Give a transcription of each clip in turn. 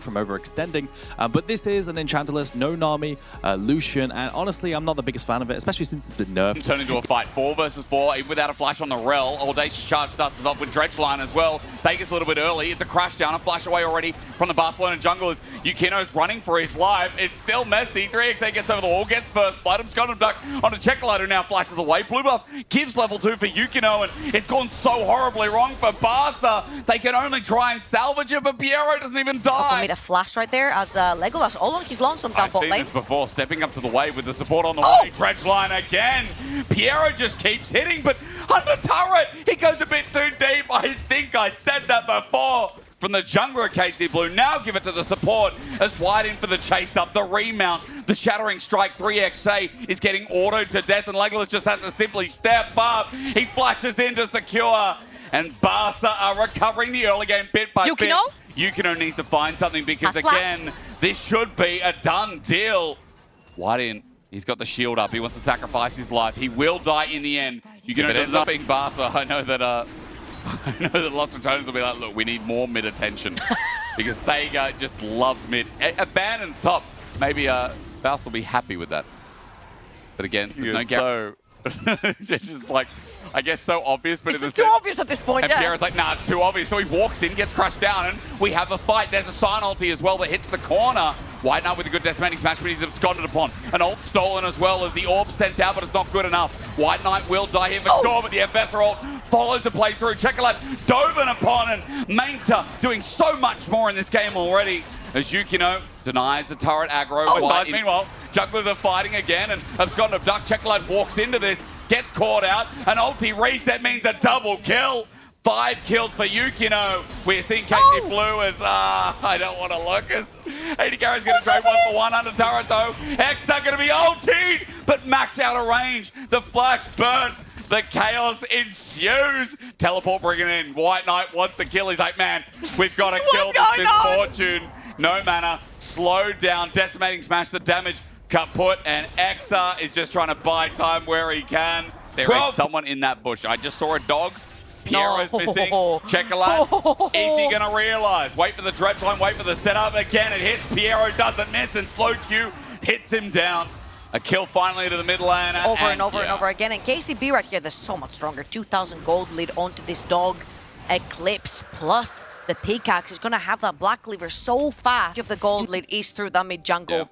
from overextending, but this is an Enchantalist, no Nami, Lucian, and honestly, I'm not the biggest fan of it, especially since it's been nerfed. Turn into a fight 4 versus 4, even without a flash on the Rel. Audacious Charge starts us off with Dredgeline as well. Vegas a little bit early. It's a crash down, a flash away already from the Barcelona junglers. Yukino's running for his life. It's still messy. 3xA gets over the wall, gets first blood. Scott Duck on a Checker who now flashes away. Blue buff gives level 2 for Yukino, and it's gone so horribly wrong for Barça. They can only try and salvage it, but Piero doesn't even die. Made a flash right there as Legolas all on his lonesome down I've seen lane. this before, stepping up to the wave with the support on the way. Dredgeline again. Piero just keeps hitting, but under turret, he goes a bit too deep. I think I said that before. From the jungler at KC Blue, now give it to the support as wide in for the chase up, the remount, the shattering strike. 3xA is getting autoed to death, and Legolas just has to simply step up. He flashes in to secure, and Barça are recovering the early game bit by bit. Yukino needs to find something because, again, this should be a done deal. Wide in. He's got the shield up. He wants to sacrifice his life. He will die in the end. Yukino ends up being Barça. I know that lots of toners will be like, look, we need more mid attention because Thega just loves mid. Abandons top. Maybe Barça will be happy with that. But again, there's no guarantee. It's just like, I guess so obvious, but it's too obvious at this point, and Pierre's like, nah, it's too obvious. So he walks in, gets crushed down, and we have a fight. There's a sign ulti as well that hits the corner. White Knight with a good decimating smash, but he's absconded upon. An ult stolen as well as the orb sent out, but it's not good enough. White Knight will die here for sure, but the Ambassador ult follows the play through. Checker dove in upon, and Mainta doing so much more in this game already. As Yukino denies the turret aggro. Meanwhile, junglers are fighting again, and absconded Duck. Checker walks into this, gets caught out. An ulti reset means a double kill. 5 kills for Yukino. We're seeing KC Blue as, I don't want to look, as AD Carry's going to trade 1-for-1 under turret though. Extra going to be ultied, but max out of range. The flash burnt. The chaos ensues. Teleport bringing in. White Knight wants to kill. He's like, man, we've got to kill this misfortune. No mana. Slowed down. Decimating smash. The damage kaput. And Exa is just trying to buy time where he can. There is someone in that bush. I just saw a dog. Piero's missing. Checkerlad. Is he going to realize? Wait for the Dredgeline. Wait for the setup. Again, it hits. Piero doesn't miss. And Slow Q hits him down. A kill finally to the mid lane. Over and over again. And KCB right here, they're so much stronger. 2,000 gold lead onto this dog. Eclipse plus the pickaxe is going to have that black cleaver so fast. If the gold lead is through the mid jungle.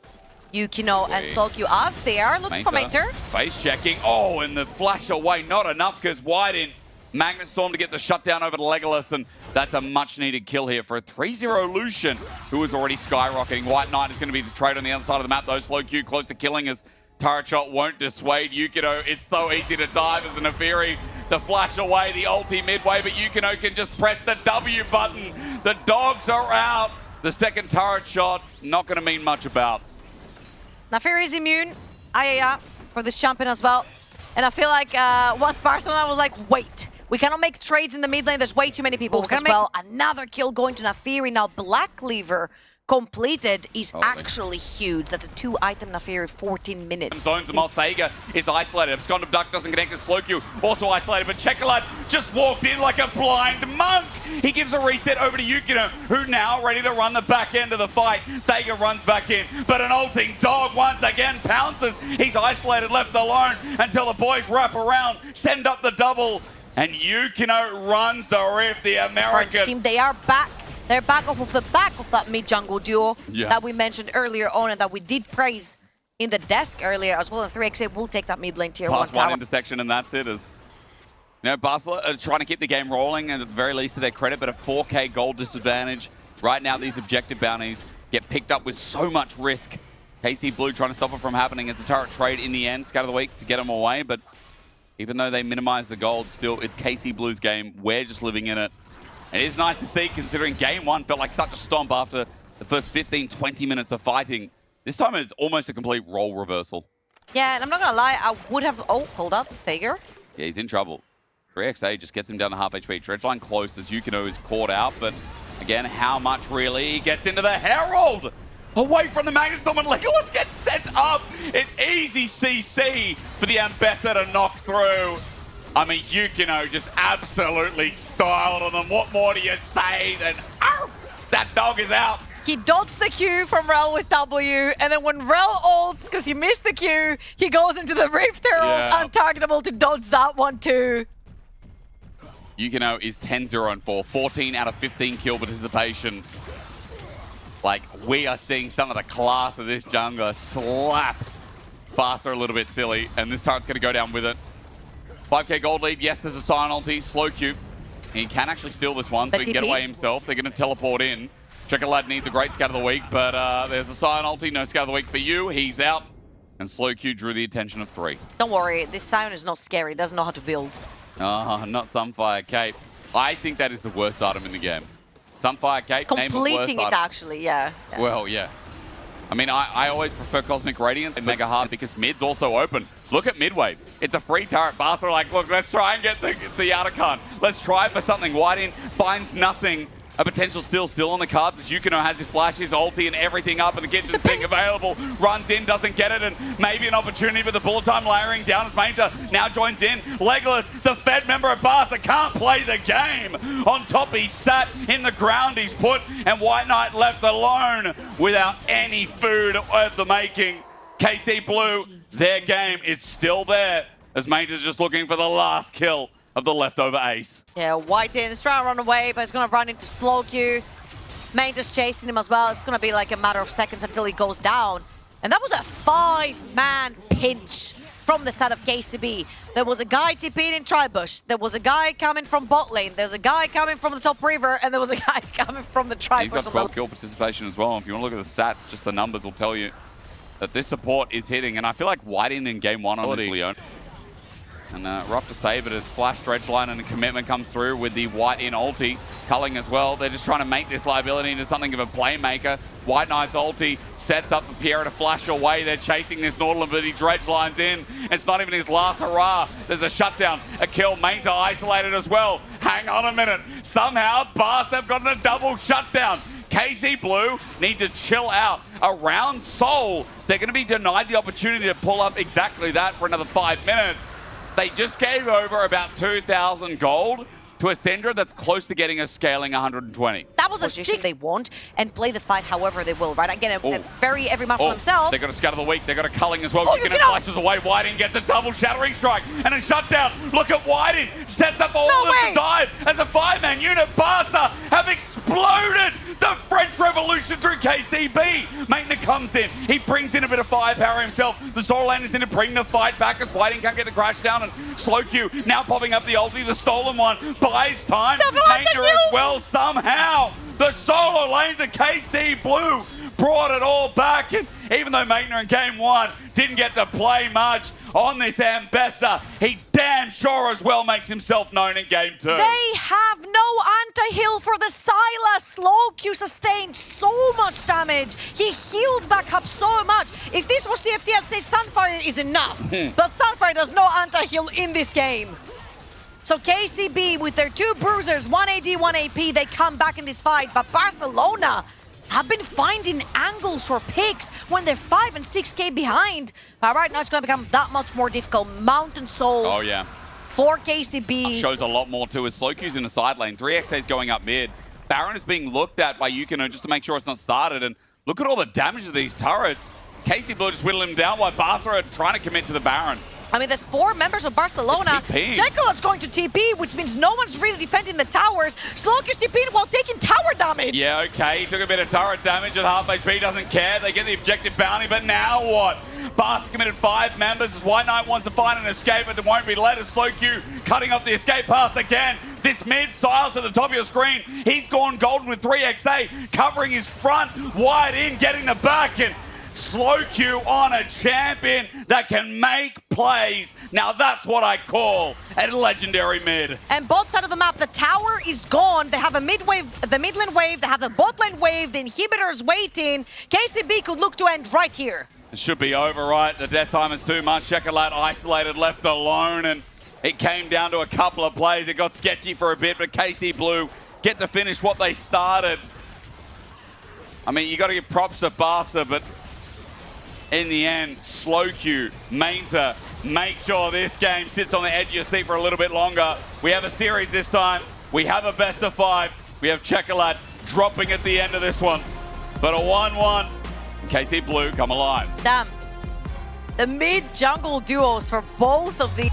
Yukino and Slowq as they are looking for Mainter. Face checking. Oh, and the flash away. Not enough because wide in. Magnet Storm to get the shutdown over to Legolas, and that's a much-needed kill here for a 3-0 Lucian, who is already skyrocketing. White Knight is going to be the trade on the other side of the map, though. Slow Q close to killing as turret shot won't dissuade Yukino. It's so easy to dive as an Neferi. The flash away, the ulti midway, but Yukino can just press the W button. The dogs are out. The second turret shot, not going to mean much about. Neferi is immune, for this champion as well. And I feel like once Barcelona was like, wait. We cannot make trades in the mid lane. There's way too many people as well. Another kill going to Neferi. Now Black Cleaver completed is actually huge. That's a 2-item Neferi, 14 minutes. Zones him off. Thega is isolated. Absconded Duck doesn't connect to Slowq. Also isolated, but Checkerlad just walked in like a blind monk. He gives a reset over to Yukino, who now ready to run the back end of the fight. Thega runs back in, but an ulting dog once again pounces. He's isolated, left alone until the boys wrap around, send up the double. And Yukino runs the rift, the American. French team, they are back. They're back off of the back of that mid-jungle duo that we mentioned earlier on and that we did praise in the desk earlier as well. And 3xA will take that mid lane tier 1 tower. One intersection and that's it. Barcelona are trying to keep the game rolling, and at the very least to their credit, but a 4K gold disadvantage. Right now, these objective bounties get picked up with so much risk. KC Blue trying to stop it from happening. It's a turret trade in the end, Scout of the Week to get them away, but even though they minimize the gold, still, it's KC Blue's game. We're just living in it. And it is nice to see, considering game 1 felt like such a stomp after the first 15, 20 minutes of fighting. This time, it's almost a complete role reversal. Yeah, and I'm not going to lie, I would have... Oh, hold up, Thager. Yeah, he's in trouble. 3xA just gets him down to half HP. Dredgeline close as Yukino is caught out, but again, how much really? He gets into the Herald! Away from the Magnet Storm, and Legolas gets sent up. It's easy CC for the Ambassador to knock through. I mean, Yukino just absolutely styled on them. What more do you say than, that dog is out. He dodged the Q from Rel with W, and then when Rel ults, because he missed the Q, he goes into the Rift Herald, untargetable to dodge that one too. Yukino is 10-0-4, 14 out of 15 kill participation. Like, we are seeing some of the class of this jungler slap Barça a little bit silly, and this turret's going to go down with it. 5k gold lead, yes, there's a Sion ulti, slow Q. He can actually steal this one, so he can get away himself. They're going to teleport in. Chocolate needs a great scout of the week, but there's a Sion ulti, no scout of the week for you. He's out, and slow Q drew the attention of 3. Don't worry, this Sion is not scary, doesn't know how to build. Oh, not Sunfire Cape. I think that is the worst item in the game. Sunfire Cape, completing it actually, yeah. Well, yeah. I mean, I always prefer Cosmic Radiance and Mega Hard because mid's also open. Look at mid wave. It's a free turret. Barça are like, look, let's try and get the Artican. Let's try for something. White in finds nothing. A potential steal still on the cards as Yukino has his flash, his ulti, and everything up, and the kitchen sink available. Runs in, doesn't get it, and maybe an opportunity, but the bullet time layering down as Mainta now joins in. Legolas, the Fed member of Barça, can't play the game. On top, he's sat in the ground, he's put, and White Knight left alone without any food of the making. KC Blue, their game is still there as Mainta's just looking for the last kill of the leftover ace. Yeah, White in, he's trying to run away, but he's going to run into slow Q. Main just chasing him as well. It's going to be like a matter of seconds until he goes down. And that was a 5-man pinch from the side of KCB. There was a guy TPing in Tribush. There was a guy coming from bot lane. There's a guy coming from the top river. And there was a guy coming from the Tribush. He's got 12 kill participation as well. If you want to look at the stats, just the numbers will tell you that this support is hitting. And I feel like White in game 1 on this Leon. And rough to say, but as Flash, Dredgeline, and a commitment comes through with the White in ulti, culling as well. They're just trying to make this liability into something of a playmaker. White Knight's ulti sets up for Pierre to flash away. They're chasing this Nautilus, but he Dredgelines in. It's not even his last hurrah. There's a shutdown, a kill. Mainta isolated as well. Hang on a minute. Somehow, Barça have gotten a double shutdown. KC Blue need to chill out. Around Soul, they're going to be denied the opportunity to pull up exactly that for another 5 minutes. They just gave over about 2,000 gold to a Syndra that's close to getting a scaling 120. That was a position they want and play the fight however they will, right? Again, every man for themselves. They got a scout of the week. They got a culling as well. Yukino flashes away. Whiting gets a double shattering strike and a shutdown. Look at Whiting. Sets up all of them to dive as a 5-man unit. Barça have exploded the French Revolution through KCB. Maintenance comes in. He brings in a bit of firepower himself. The Solar is in to bring the fight back as Whiting can't get the crash down. And Slow Q now popping up the ulti, the stolen one. Buys time. Mainta as well somehow. The solo lanes of KC Blue brought it all back. And even though Mainta in game 1 didn't get to play much on this Ambessa, he damn sure as well makes himself known in game 2. They have no anti-heal for the Sylas. Slow Q sustained so much damage. He healed back up so much. If this was TFT, I'd say Sunfire is enough. But Sunfire does no anti-heal in this game. So KCB with their 2 bruisers, 1 AD, 1 AP, they come back in this fight. But Barcelona have been finding angles for picks when they're 5 and 6k behind. But right now it's going to become that much more difficult. Mountain Soul. Oh, yeah. For KCB. Shows a lot more too as Slow Q's in the side lane. 3xA's going up mid. Baron is being looked at by Yukino just to make sure it's not started. And look at all the damage of these turrets. KC Blue just whittling him down while Barça are trying to commit to the Baron. I mean, there's 4 members of Barcelona. Jekyll's going to TP, which means no one's really defending the towers. Slowki's TP'ing while taking tower damage. Yeah, okay. He took a bit of turret damage at half HP. Doesn't care. They get the objective bounty, but now what? Barça committed 5 members as White Knight wants to find an escape, but they won't be let as Slow Q cutting off the escape path again. This mid, Silas at the top of your screen. He's gone golden with 3xA, covering his front. White in, getting the back, and Slow Q on a champion that can make plays. Now that's what I call a legendary mid. And both sides of the map, the tower is gone. They have a mid wave, the mid lane wave, they have the bot lane wave, the inhibitors waiting. KCB could look to end right here. It should be over, right? The death time is too much. Chocolate isolated, left alone, and it came down to a couple of plays. It got sketchy for a bit, but KC Blue get to finish what they started. I mean, you got to give props to Barça, but in the end, Slow Q, Mainta, make sure this game sits on the edge of your seat for a little bit longer. We have a series this time. We have a best of 5. We have Chocolate dropping at the end of this one. But a 1-1. KC Blue come alive. Damn. The mid-jungle duos for both of these.